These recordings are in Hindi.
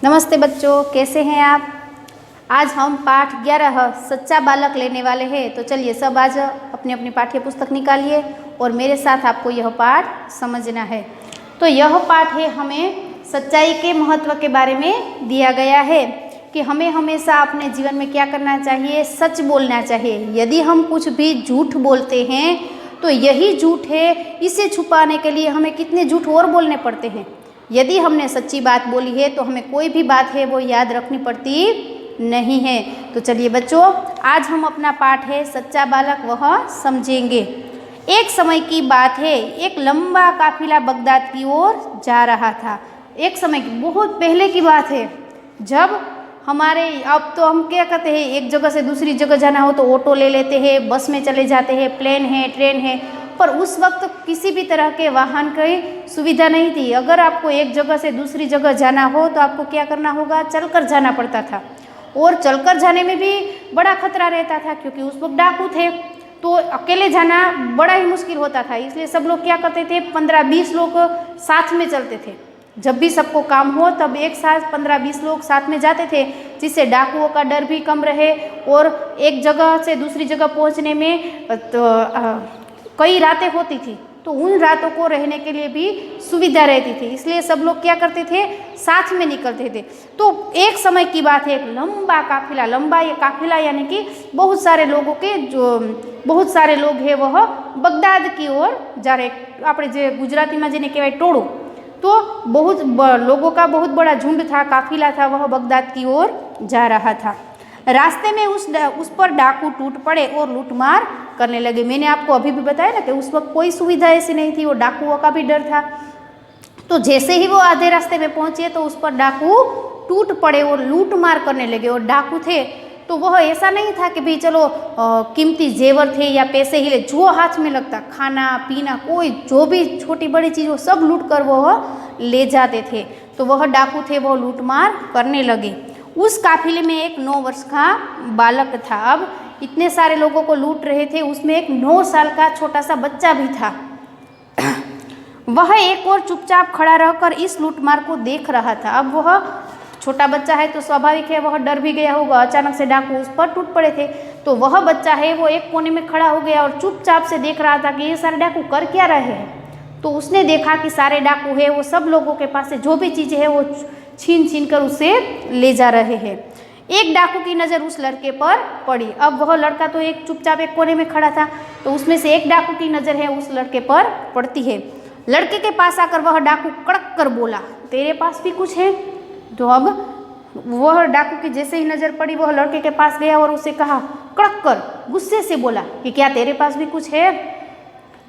नमस्ते बच्चों, कैसे हैं आप। आज हम पाठ 11 सच्चा बालक लेने वाले हैं। तो चलिए सब आज अपनी अपनी पाठ्य पुस्तक निकालिए और मेरे साथ आपको यह पाठ समझना है। तो यह पाठ है हमें सच्चाई के महत्व के बारे में दिया गया है कि हमें हमेशा अपने जीवन में क्या करना चाहिए, सच बोलना चाहिए। यदि हम कुछ भी झूठ बोलते हैं तो यही झूठ है, इसे छुपाने के लिए हमें कितने झूठ और बोलने पड़ते हैं। यदि हमने सच्ची बात बोली है तो हमें कोई भी बात है वो याद रखनी पड़ती नहीं है। तो चलिए बच्चों, आज हम अपना पाठ है सच्चा बालक वह समझेंगे। एक समय की बात है, एक लंबा काफिला बगदाद की ओर जा रहा था। एक समय की, बहुत पहले की बात है, जब हमारे अब तो हम क्या कहते हैं, एक जगह से दूसरी जगह जाना हो तो ऑटो ले लेते हैं, बस में चले जाते हैं, प्लेन है, ट्रेन है। पर उस वक्त किसी भी तरह के वाहन की सुविधा नहीं थी। अगर आपको एक जगह से दूसरी जगह जाना हो तो आपको क्या करना होगा, चलकर जाना पड़ता था। और चलकर जाने में भी बड़ा खतरा रहता था क्योंकि उस वक्त डाकू थे, तो अकेले जाना बड़ा ही मुश्किल होता था। इसलिए सब लोग क्या करते थे, 15-20 लोग साथ में चलते थे। जब भी सबको काम हो तब एक साथ 15-20 लोग साथ में जाते थे, जिससे डाकुओं का डर भी कम रहे और एक जगह से दूसरी जगह पहुंचने में कई रातें होती थी, तो उन रातों को रहने के लिए भी सुविधा रहती थी। इसलिए सब लोग क्या करते थे, साथ में निकलते थे। तो एक समय की बात है, एक लंबा काफिला, लंबा ये काफिला यानी कि बहुत सारे लोगों के, जो बहुत सारे लोग हैं वह बगदाद की ओर जा रहे। આપણે જે ગુજરાતીમાં જેને કહેવાય ટોળું, तो बहुत लोगों का बहुत बड़ा झुंड था, काफिला था, वह बगदाद की ओर जा रहा था। रास्ते में उस पर डाकू टूट पड़े और लूटमार करने लगे। मैंने आपको अभी भी बताया ना कि उस वक्त कोई सुविधा ऐसी नहीं थी और डाकुओं का भी डर था। तो जैसे ही वो आधे रास्ते में पहुंचे तो उस पर डाकू टूट पड़े और लूटमार करने लगे। और डाकू थे तो वह ऐसा नहीं था कि भाई चलो कीमती जेवर थे या पैसे ही ले, जो हाथ में लगता, खाना पीना, कोई जो भी छोटी बड़ी चीज़ वो सब लूट कर वह ले जाते थे। तो वह डाकू थे, वह लूटमार करने लगे। उस काफिले में एक 9 वर्ष का बालक था। अब इतने सारे लोगों को लूट रहे थे, उसमें एक 9 साल का छोटा सा बच्चा भी था। वह एक और चुपचाप खड़ा रहकर इस लूटमार को देख रहा था। अब वह छोटा बच्चा है तो स्वाभाविक है वह डर भी गया होगा, अचानक से डाकू उस पर टूट पड़े थे। तो वह बच्चा है वो एक कोने में खड़ा हो गया और चुपचाप से देख रहा था कि ये सारे डाकू कर क्या रहे हैं। तो उसने देखा कि सारे डाकू है वो सब लोगों के पास से जो भी चीज़ें है वो छीन छीन कर उसे ले जा रहे हैं। एक डाकू की नज़र उस लड़के पर पड़ी। अब वह लड़का तो एक चुपचाप एक कोने में खड़ा था, तो उसमें से एक डाकू की नज़र है उस लड़के पर पड़ती है। लड़के के पास आकर वह डाकू कड़क कर बोला, तेरे पास भी कुछ है। तो अब वह डाकू की जैसे ही नज़र पड़ी वह लड़के के पास गया और उसे कहा, कड़क कर गुस्से से बोला कि क्या तेरे पास भी कुछ है।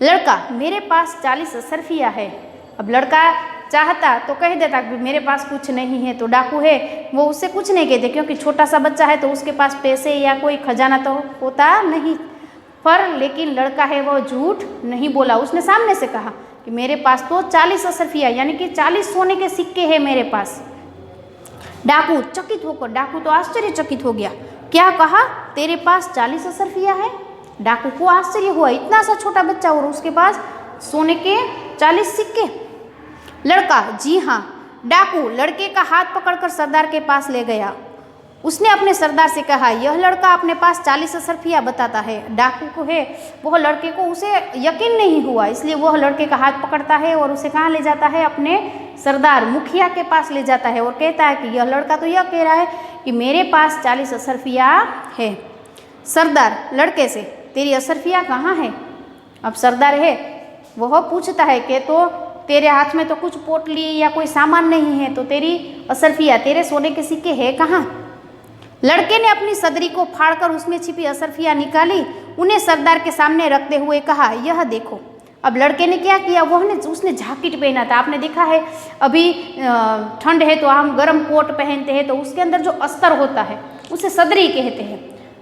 लड़का, मेरे पास 40 असरफिया है। अब लड़का चाहता तो कह देता कि मेरे पास कुछ नहीं है, तो डाकू है वो उससे कुछ नहीं कहते क्योंकि छोटा सा बच्चा है तो उसके पास पैसे या कोई खजाना तो होता नहीं। पर लेकिन लड़का है वो झूठ नहीं बोला, उसने सामने से कहा कि मेरे पास तो 40 असरफिया यानी कि 40 सोने के सिक्के हैं मेरे पास। डाकू चकित होकर, डाकू तो आश्चर्यचकित हो गया, क्या कहा तेरे पास 40 असरफिया है। डाकू को आश्चर्य हुआ, इतना सा छोटा बच्चा और उसके पास सोने के 40 सिक्के। लड़का, जी हाँ। डाकू लड़के का हाथ पकड़कर सरदार के पास ले गया। उसने अपने सरदार से कहा, यह लड़का अपने पास 40 असरफिया बताता है। डाकू को है वह लड़के को उसे यकीन नहीं हुआ, इसलिए वह लड़के का हाथ पकड़ता है और उसे कहाँ ले जाता है, अपने सरदार मुखिया के पास ले जाता है और कहता है कि यह लड़का तो यह कह रहा है कि मेरे पास 40 असरफिया है। सरदार लड़के से, तेरी असरफिया कहाँ है। अब सरदार है वह पूछता है कि तो तेरे हाथ में तो कुछ पोटली या कोई सामान नहीं है, तो तेरी असरफिया, तेरे सोने के सिक्के है कहाँ। लड़के ने अपनी सदरी को फाड़कर उसमें छिपी असरफिया निकाली, उन्हें सरदार के सामने रखते हुए कहा, यह देखो। अब लड़के ने क्या किया, उसने जैकेट पहना था। आपने देखा है अभी ठंड है तो हम गर्म कोट पहनते हैं, तो उसके अंदर जो अस्तर होता है उसे सदरी कहते हैं।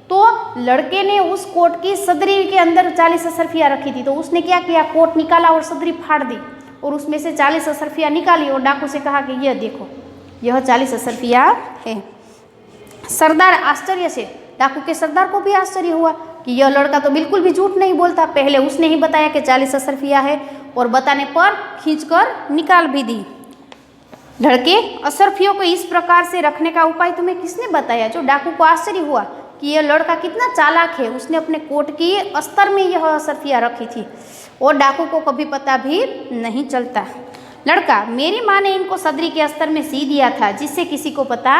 तो लड़के ने उस कोट की सदरी के अंदर 40 असरफिया रखी थी, तो उसने क्या किया, कोट निकाला और सदरी फाड़ दी और उसमें से 40 असरफिया निकाली और डाकू से कहा कि यह देखो, यह 40 असरफिया है। सरदार आश्चर्य से, डाकू के सरदार को भी आश्चर्य हुआ कि यह लड़का तो बिल्कुल भी झूठ नहीं बोलता, पहले उसने ही बताया कि 40 असरफिया है और बताने पर खींचकर निकाल भी दी। लड़के, असरफियों को इस प्रकार से रखने का उपाय तुम्हें किसने बताया? जो डाकू को आश्चर्य हुआ कि यह लड़का कितना चालाक है, उसने अपने कोट की अस्तर में यह असरफियाँ रखी थी और डाकू को कभी पता भी नहीं चलता। लड़का, मेरी माँ ने इनको सदरी के अस्तर में सी दिया था जिससे किसी को पता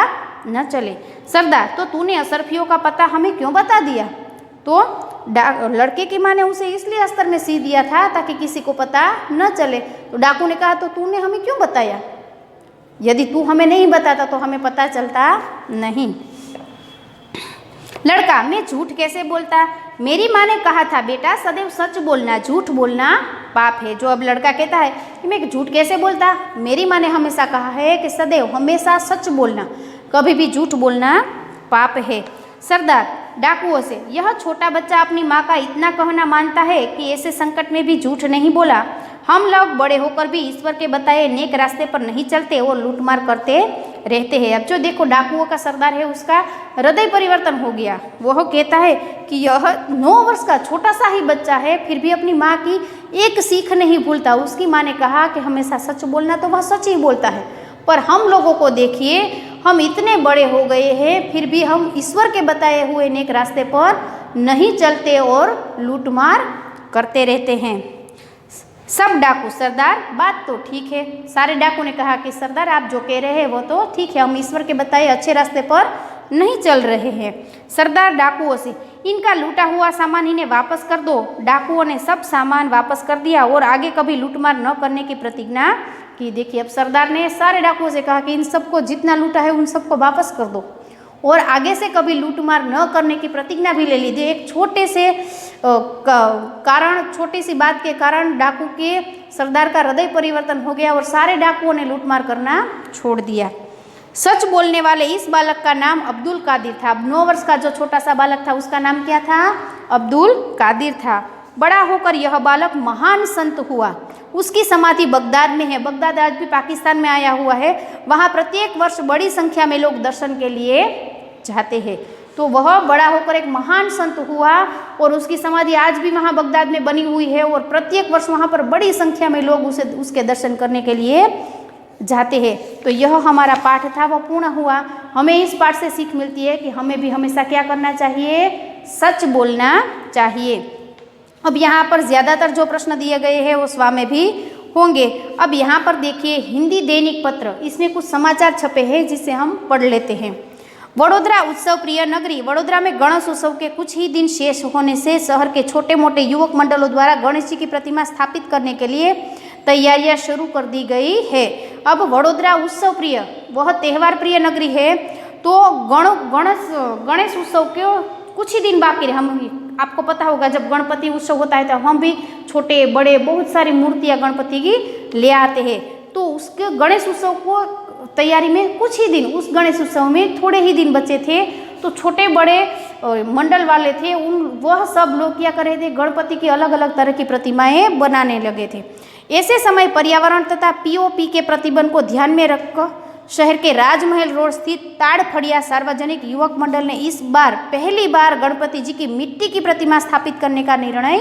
न चले। सरदार, तो तूने असरफियों का पता हमें क्यों बता दिया? तो लड़के की माँ ने उसे इसलिए अस्तर में सी दिया था ताकि किसी को पता न चले। तो डाकू ने कहा, तो तूने हमें क्यों बताया? यदि तू हमें नहीं बताता तो हमें पता चलता नहीं। लड़का, मैं झूठ कैसे बोलता? मेरी माँ ने कहा था बेटा सदैव सच बोलना, झूठ बोलना पाप है। जो अब लड़का कहता है कि मैं झूठ कैसे बोलता, मेरी माँ ने हमेशा कहा है कि सदैव हमेशा सच बोलना, कभी भी झूठ बोलना पाप है। सरदार, डाकुओं से, यह छोटा बच्चा अपनी माँ का इतना कहना मानता है कि ऐसे संकट में भी झूठ नहीं बोला। हम लोग बड़े होकर भी ईश्वर के बताए नेक रास्ते पर नहीं चलते और लूटमार करते रहते हैं। अब जो देखो डाकुओं का सरदार है, उसका हृदय परिवर्तन हो गया। वह कहता है कि यह 9 वर्ष का छोटा सा ही बच्चा है, फिर भी अपनी माँ की एक सीख नहीं भूलता। उसकी माँ ने कहा कि हमेशा सच बोलना, तो वह सच ही बोलता है। पर हम लोगों को देखिए, हम इतने बड़े हो गए हैं, फिर भी हम ईश्वर के बताए हुए नेक रास्ते पर नहीं चलते और लूटमार करते रहते हैं। सब डाकू, सरदार बात तो ठीक है। सारे डाकू ने कहा कि सरदार आप जो कह रहे हैं वो तो ठीक है, हम ईश्वर के बताए अच्छे रास्ते पर नहीं चल रहे हैं। सरदार डाकुओं से, इनका लूटा हुआ सामान इन्हें वापस कर दो। डाकुओं ने सब सामान वापस कर दिया और आगे कभी लूटमार न करने की प्रतिज्ञा की। देखिए, अब सरदार ने सारे डाकुओं से कहा कि इन सबको जितना लूटा है उन सबको वापस कर दो और आगे से कभी लूटमार न करने की प्रतिज्ञा भी ले लीजिए। एक छोटे से कारण, छोटी सी बात के कारण डाकू के सरदार का हृदय परिवर्तन हो गया और सारे डाकुओं ने लूटमार करना छोड़ दिया। सच बोलने वाले इस बालक का नाम अब्दुल कादिर था। अब 9 वर्ष का जो छोटा सा बालक था उसका नाम क्या था? अब्दुल कादिर था। बड़ा होकर यह बालक महान संत हुआ। उसकी समाधि बगदाद में है। बगदाद आज भी पाकिस्तान में आया हुआ है। वहाँ प्रत्येक वर्ष बड़ी संख्या में लोग दर्शन के लिए जाते हैं। तो वह बड़ा होकर एक महान संत हुआ और उसकी समाधि आज भी वहाँ बगदाद में बनी हुई है और प्रत्येक वर्ष वहाँ पर बड़ी संख्या में लोग उसके दर्शन करने के लिए जाते हैं। तो यह हमारा पाठ था, वह पूर्ण हुआ। हमें इस पाठ से सीख मिलती है कि हमें भी हमेशा क्या करना चाहिए? सच बोलना चाहिए। अब यहाँ पर ज़्यादातर जो प्रश्न दिए गए हैं वो स्वा में भी होंगे। अब यहाँ पर देखिए हिंदी दैनिक पत्र, इसमें कुछ समाचार छपे हैं जिसे हम पढ़ लेते हैं। वडोदरा उत्सव प्रिय नगरी। वडोदरा में गणेश उत्सव के कुछ ही दिन शेष होने से शहर के छोटे मोटे युवक मंडलों द्वारा गणेश जी की प्रतिमा स्थापित करने के लिए तैयारियां शुरू कर दी गई है। अब वडोदरा उत्सव प्रिय, वह त्यौहार प्रिय नगरी है। तो गणेश उत्सव के कुछ ही दिन बाकी रहे। हम आपको पता होगा जब गणपति उत्सव होता है तो हम भी छोटे बड़े बहुत सारी मूर्तियाँ गणपति की ले आते हैं। तो उसके गणेश उत्सव को तैयारी में कुछ ही दिन, उस गणेश उत्सव में थोड़े ही दिन बचे थे। तो छोटे बड़े मंडल वाले थे, वह सब लोग क्या कर रहे थे? गणपति की अलग अलग तरह की प्रतिमाएं बनाने लगे थे। ऐसे समय पर्यावरण तथा पीओपी के प्रतिबंध को ध्यान में रखकर शहर के राजमहल रोड स्थित ताड़फड़िया सार्वजनिक युवक मंडल ने इस बार पहली बार गणपति जी की मिट्टी की प्रतिमा स्थापित करने का निर्णय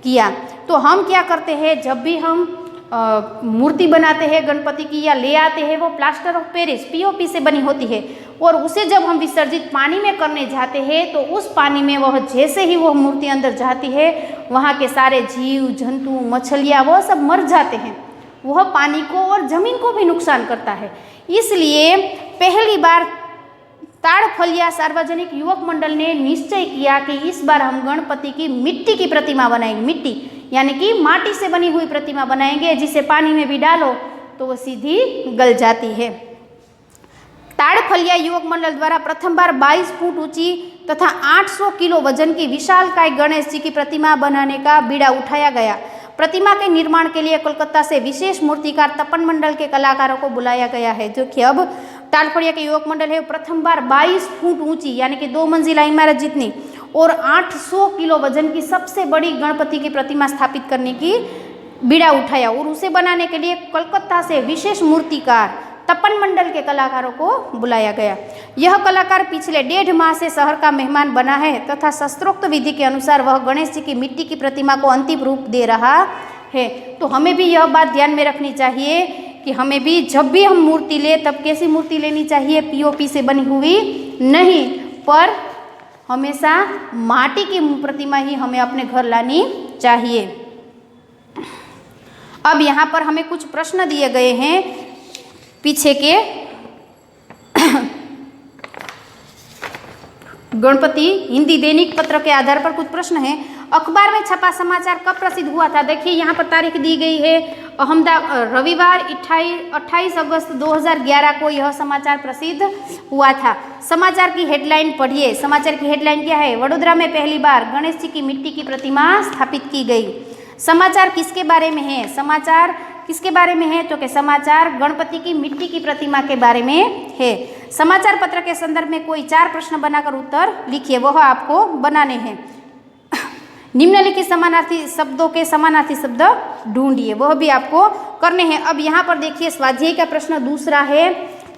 किया। तो हम क्या करते हैं, जब भी हम मूर्ति बनाते हैं गणपति की या ले आते हैं, वो प्लास्टर ऑफ पेरिस पीओपी से बनी होती है और उसे जब हम विसर्जित पानी में करने जाते हैं तो उस पानी में वह जैसे ही वह मूर्ति अंदर जाती है, वहाँ के सारे जीव जंतु मछलियाँ वह सब मर जाते हैं। वह पानी को और जमीन को भी नुकसान करता है। इसलिए पहली बार ताड़फलिया सार्वजनिक युवक मंडल ने निश्चय किया कि इस बार हम गणपति की मिट्टी की प्रतिमा बनाएंगे। मिट्टी यानी कि माटी से बनी हुई प्रतिमा बनाएंगे, जिसे पानी में भी डालो तो वह सीधी गल जाती है। ताड़फलिया युवक मंडल द्वारा प्रथम बार 22 फुट ऊंची तथा 800 किलो वजन की विशालकाय गणेश जी की प्रतिमा बनाने का बीड़ा उठाया गया। प्रतिमा के निर्माण के लिए कोलकाता से विशेष मूर्तिकार तपन मंडल के कलाकारों को बुलाया गया है। जो कि अब ताड़फड़िया के युवक मंडल है, प्रथम बार 22 फुट ऊंची यानी कि 2 मंजिला इमारत जितनी और 800 किलो वजन की सबसे बड़ी गणपति की प्रतिमा स्थापित करने की बीड़ा उठाया और उसे बनाने के लिए कोलकाता से विशेष मूर्तिकार तपन मंडल के कलाकारों को बुलाया गया। यह कलाकार पिछले 1.5 माह से शहर का मेहमान बना है तथा शास्त्रोक्त विधि के अनुसार वह गणेश जी की मिट्टी की प्रतिमा को अंतिम रूप दे रहा है। तो हमें भी यह बात ध्यान में रखनी चाहिए कि हमें भी जब भी हम मूर्ति ले तब कैसी मूर्ति लेनी चाहिए, पीओपी से बनी हुई नहीं, पर हमेशा माटी की प्रतिमा ही हमें अपने घर लानी चाहिए। अब यहाँ पर हमें कुछ प्रश्न दिए गए हैं पीछे के गणपति हिंदी दैनिक पत्र के आधार पर कुछ प्रश्न हैं। अखबार में छपा समाचार कब प्रसिद्ध हुआ था? देखिए यहाँ पर तारीख दी गई है, अहमदाबाद रविवार 28 अगस्त 2011 को यह समाचार प्रसिद्ध हुआ था। समाचार की हेडलाइन पढ़िए। समाचार की हेडलाइन क्या है? वडोदरा में पहली बार गणेश जी की मिट्टी की प्रतिमा स्थापित की गई। समाचार किसके बारे में है? समाचार किसके बारे में है? तो कि समाचार गणपति की मिट्टी की प्रतिमा के बारे में है। समाचार पत्र के संदर्भ में कोई 4 प्रश्न बनाकर उत्तर लिखिए, वह आपको बनाने हैं। निम्नलिखित समानार्थी शब्दों के समानार्थी शब्द ढूंढिए, वह भी आपको करने हैं। अब यहाँ पर देखिए स्वाध्याय का प्रश्न दूसरा है,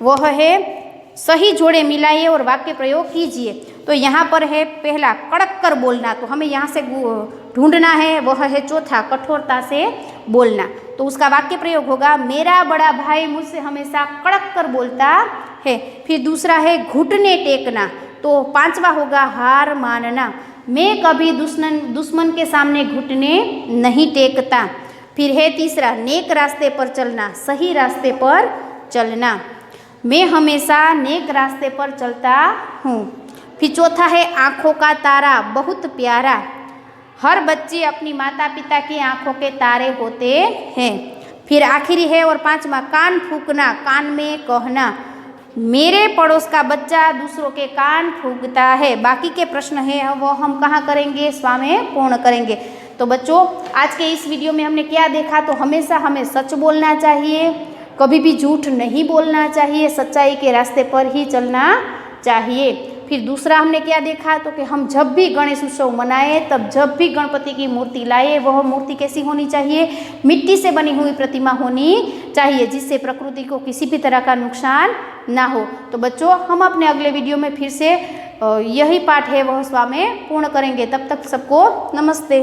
वह है सही जोड़े मिलाइए और वाक्य प्रयोग कीजिए। तो यहाँ पर है पहला कड़क कर बोलना, तो हमें यहाँ से ढूंढना है, वह है चौथा कठोरता से बोलना। तो उसका वाक्य प्रयोग होगा, मेरा बड़ा भाई मुझसे हमेशा कड़क कर बोलता है। फिर दूसरा है घुटने टेकना, तो पांचवा होगा हार मानना, मैं कभी दुश्मन के सामने घुटने नहीं टेकता। फिर है तीसरा नेक रास्ते पर चलना, सही रास्ते पर चलना, मैं हमेशा नेक रास्ते पर चलता हूँ। फिर चौथा है आँखों का तारा बहुत प्यारा, हर बच्चे अपनी माता पिता की आँखों के तारे होते हैं। फिर आखिरी है और पांचवा कान फूंकना, कान में कहना, मेरे पड़ोस का बच्चा दूसरों के कान फूंकता है। बाकी के प्रश्न है वो हम कहाँ करेंगे? स्वामे पूर्ण करेंगे। तो बच्चों आज के इस वीडियो में हमने क्या देखा? तो हमेशा हमें सच बोलना चाहिए, कभी भी झूठ नहीं बोलना चाहिए, सच्चाई के रास्ते पर ही चलना चाहिए। फिर दूसरा हमने क्या देखा? तो कि हम जब भी गणेश उत्सव मनाएं तब जब भी गणपति की मूर्ति लाए वह मूर्ति कैसी होनी चाहिए? मिट्टी से बनी हुई प्रतिमा होनी चाहिए, जिससे प्रकृति को किसी भी तरह का नुकसान ना हो। तो बच्चों हम अपने अगले वीडियो में फिर से यही पाठ है वह स्वामे पूर्ण करेंगे। तब तक सबको नमस्ते।